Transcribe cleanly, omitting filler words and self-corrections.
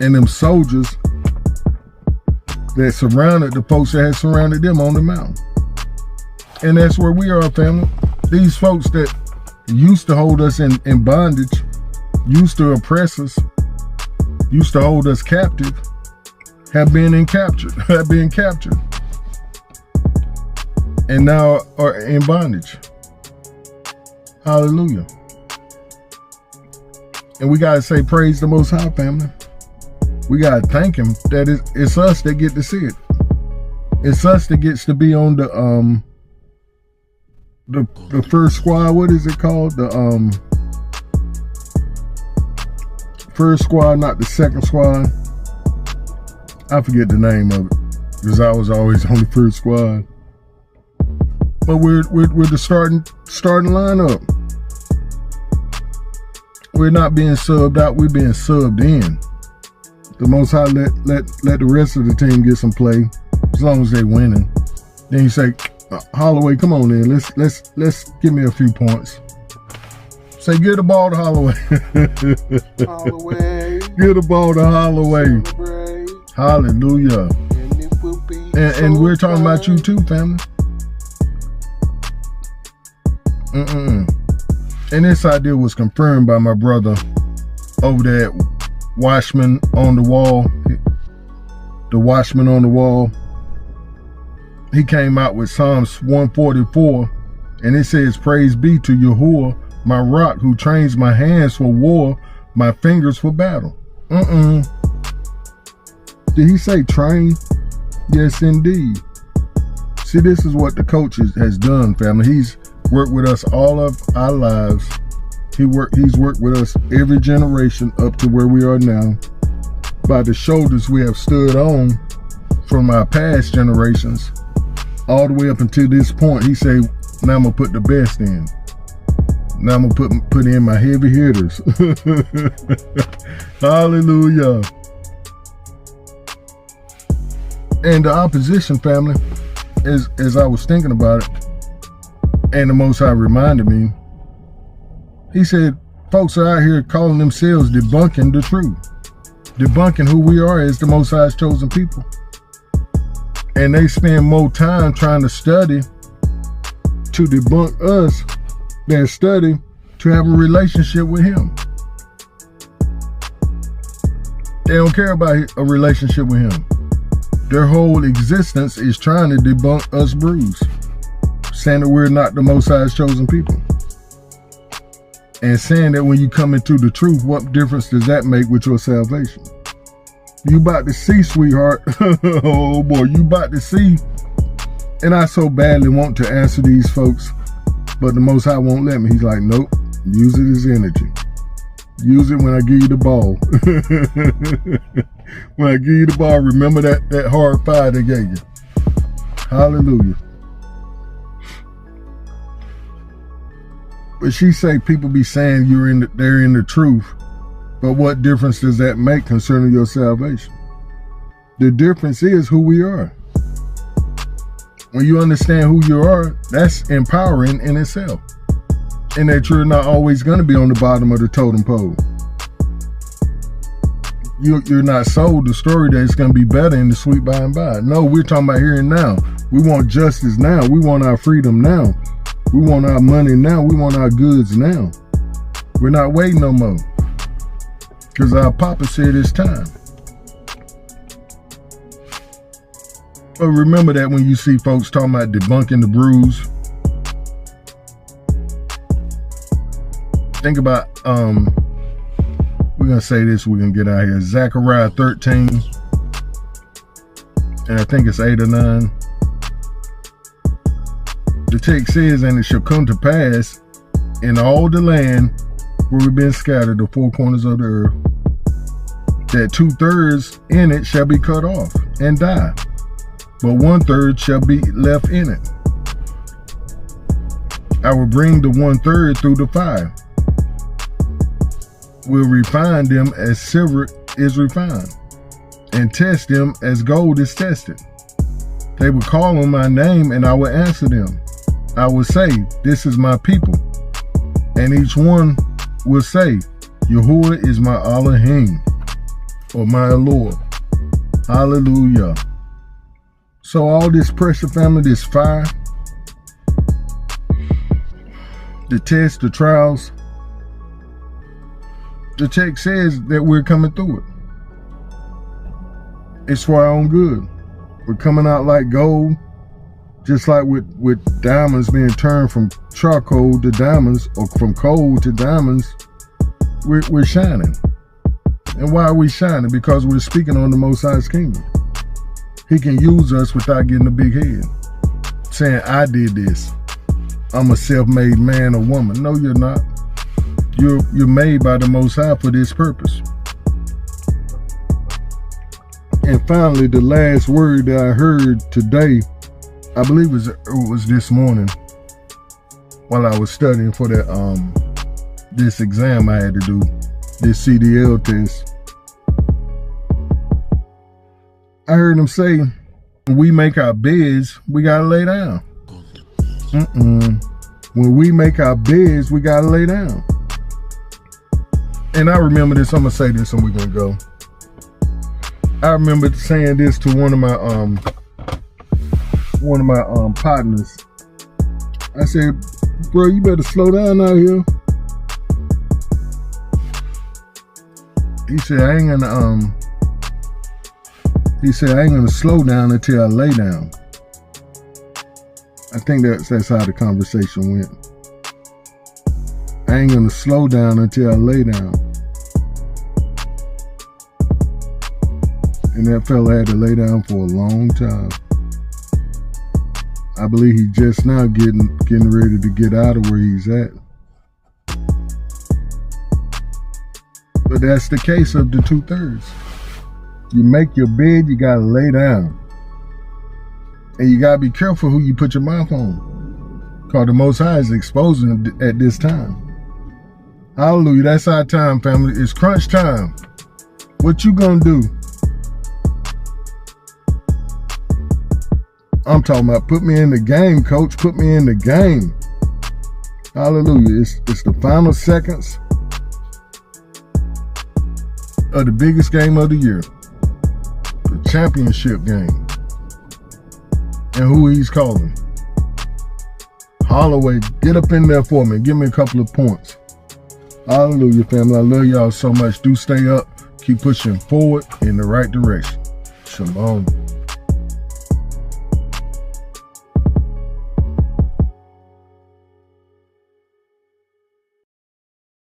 and them soldiers that surrounded the folks that had surrounded them on the mountain. And that's where we are, family. These folks that used to hold us in bondage, used to oppress us, used to hold us captive, have been captured, and now are in bondage. Hallelujah. And we got to say praise the Most High, family. We got to thank him that it's us that get to see it. It's us that gets to be on the first squad. What is it called? The first squad, not the second squad. I forget the name of it because I was always on the first squad. But we're the starting lineup. We're not being subbed out. We're being subbed in. The Most High let the rest of the team get some play as long as they winning. Then you say, Holloway, come on in. Let's give me a few points. Say, get the ball to Holloway. Holloway. Get the ball to Holloway. Celebrate. Hallelujah. And it will be And so we're talking about you fun. too, family. And this idea was confirmed by my brother over there at Watchman on the Wall. The Watchman on the Wall. He came out with Psalms 144, and it says, praise be to Yahuwah, my rock, who trains my hands for war, my fingers for battle. Did he say train? Yes, indeed. See, this is what the coach has done, family. He's worked with us all of our lives. He's worked with us every generation up to where we are now. By the shoulders we have stood on from our past generations, all the way up until this point. He said, now I'm gonna put the best in. Now I'm gonna put in my heavy hitters. Hallelujah. And the opposition, family, as I was thinking about it, and the Most High reminded me, he said, folks are out here calling themselves debunking the truth, debunking who we are as the Most High's chosen people. And they spend more time trying to study to debunk us than study to have a relationship with him. They don't care about a relationship with him. Their whole existence is trying to debunk us bruised, saying that we're not the Most High's chosen people. And saying that when you come into the truth, what difference does that make with your salvation? You about to see, sweetheart. Oh boy, you about to see. And I so badly want to answer these folks, but the Most High won't let me. He's like, nope, use it as energy. Use it when I give you the ball. When I give you the ball, remember that hard fire they gave you. Hallelujah. But she say people be saying they're in the truth, but what difference does that make concerning your salvation? The difference is who we are. When you understand who you are, that's empowering in itself. And that you're not always going to be on the bottom of the totem pole. You're not sold the story that it's going to be better in the sweet by and by. No, we're talking about here and now. We want justice now. We want our freedom now. We want our money now. We want our goods now. We're not waiting no more. Because our Papa said it's time. But remember that when you see folks talking about debunking the bruise, think about, we're going to say this, we're going to get out of here. Zechariah 13, and I think it's 8 or 9. The text says, and it shall come to pass in all the land where we've been scattered, the four corners of the earth, that 2/3 in it shall be cut off and die, but 1/3 shall be left in it. I will bring the 1/3 through the fire. Will refine them as silver is refined, and test them as gold is tested. They will call on my name, and I will answer them. I will say, this is my people. And each one will say, Yahuwah is my Elohim. or my allure. Hallelujah. So all this pressure, family, this fire, the tests, the trials, the text says that we're coming through it. It's for our own good. We're coming out like gold, just like with diamonds being turned from charcoal to diamonds, or from coal to diamonds. We're shining. And why are we shining? Because we're speaking on the Most High's kingdom. He can use us without getting a big head, saying, I did this. I'm a self-made man or woman. No, you're not. You're made by the Most High for this purpose. And finally, the last word that I heard today, I believe it was this morning while I was studying for that this exam I had to do, this CDL test. I heard him say, when we make our beds, we gotta lay down. When we make our beds, we gotta lay down. And I remember this, I'm gonna say this and we're gonna go. I remember saying this to one of my partners. I said, bro, you better slow down out here. He said, I ain't gonna slow down until I lay down. I think that's how the conversation went. I ain't gonna slow down until I lay down. And that fella had to lay down for a long time. I believe he's just now getting ready to get out of where he's at. But that's the case of the 2/3. You make your bed, you gotta lay down. And you gotta be careful who you put your mouth on. Because the Most High is exposing at this time. Hallelujah, that's our time, family. It's crunch time. What you gonna do? I'm talking about put me in the game, coach. Put me in the game. Hallelujah. It's the final seconds of the biggest game of the year. The championship game. And who he's calling. Holloway, get up in there for me. Give me a couple of points. Hallelujah, family. I love y'all so much. Do stay up. Keep pushing forward in the right direction. Shalom.